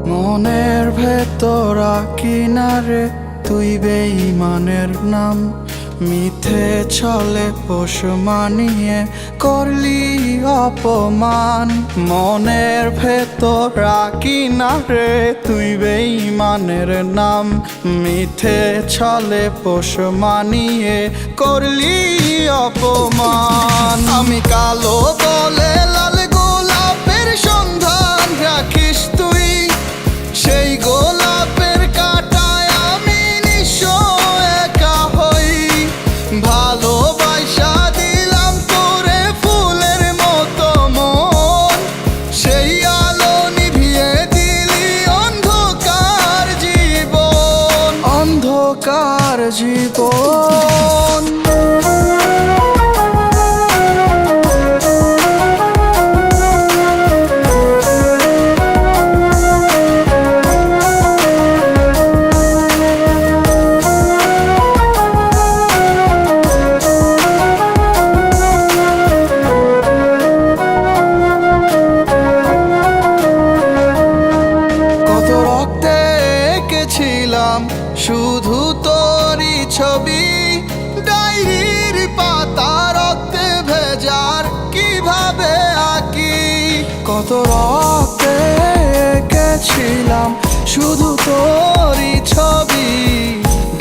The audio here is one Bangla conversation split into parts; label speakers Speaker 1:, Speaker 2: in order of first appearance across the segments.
Speaker 1: মনের ভেতর কিনারে তুই বেঈমানের নাম, মিথ্যে ছলে পশু মানিয়ে করলি অপমান। মনের ভেতর কিনারে তুই বেঈমানের নাম, মিথ্যে ছলে পশু মানিয়ে করলি অপমান। আমি কালো বলে লাল গোলাপের সন্ধান রাখিস তুই, সেই গোলাপের কাঁটায় আমি নিঃস্ব একা হই। ভালোবাসা দিলাম তোরে ফুলের মতো মন, সেই আলো নিভিয়ে দিলি অন্ধকার জীবন, অন্ধকার জীবন। শুধু তোরই ছবি ডায়েরির পাতা রক্তে ভেজার কিভাবে আঁকি। কত রক্তে এঁকেছিলাম শুধু তোরই ছবি,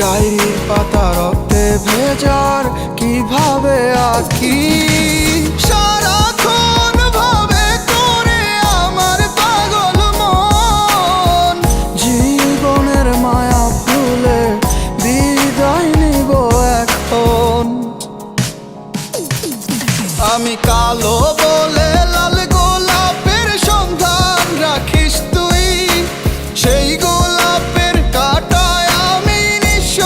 Speaker 1: ডায়েরির পাতা রক্তে ভেজার কিভাবে আঁকি। সারাক্ষণ ভাবে তোরে আমার পাগল মন, জীবনের মায়া ভুলে বিদায় নিব এখন। আমি কালো বলে লাল গোলাপের সন্ধান রাখিস তুই, সেই গোলাপের কাঁটায় আমি নিঃস্ব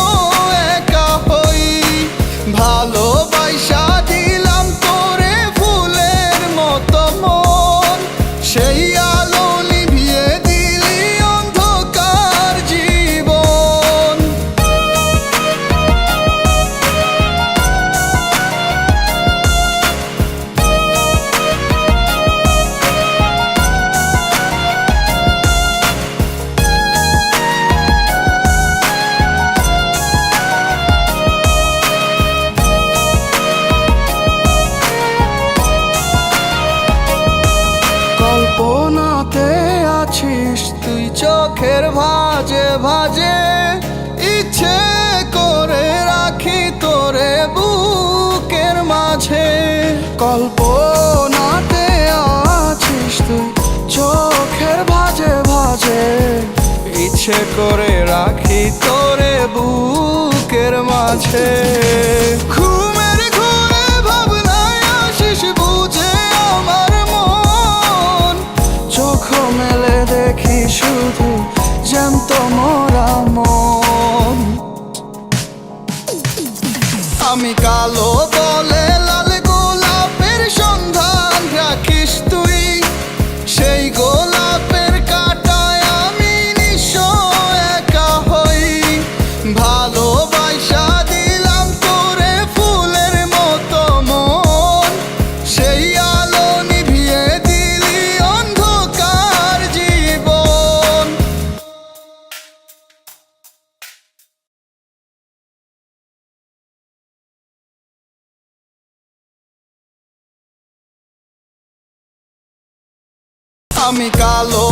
Speaker 1: একা হই। ভালোবাসা দিলাম তোরে ফুলের মতো মন, সেই আলো নিভিয়ে দিলি অন্ধকার জীবন। কল্পনাতে আছিস তুই চোখের ভাঁজে ভাঁজে, ইচ্ছে করে রাখি তোরে বুকের মাঝে। কল্পনাতে আছিস তুই চোখের ভাঁজে ভাঁজে, ইচ্ছে করে রাখি তোরে বুকের মাঝে। ঘুমের ঘুরে ভাবনায় আসিস বুঝে আমার মন, চোখ মেলে দেখি শুধু জ্যান্ত মরা মন। আমি কালো বলে লাল গোলাপের সন্ধান রাখিস তুই, সেই গোলাপের কাঁটায় আমি নিঃস্ব একা হই। ভালোবাসা দিলাম তোরে ফুলের মতো মন, সেই আলো নিভিয়ে দিলি অন্ধকার জীবন। আমি কালো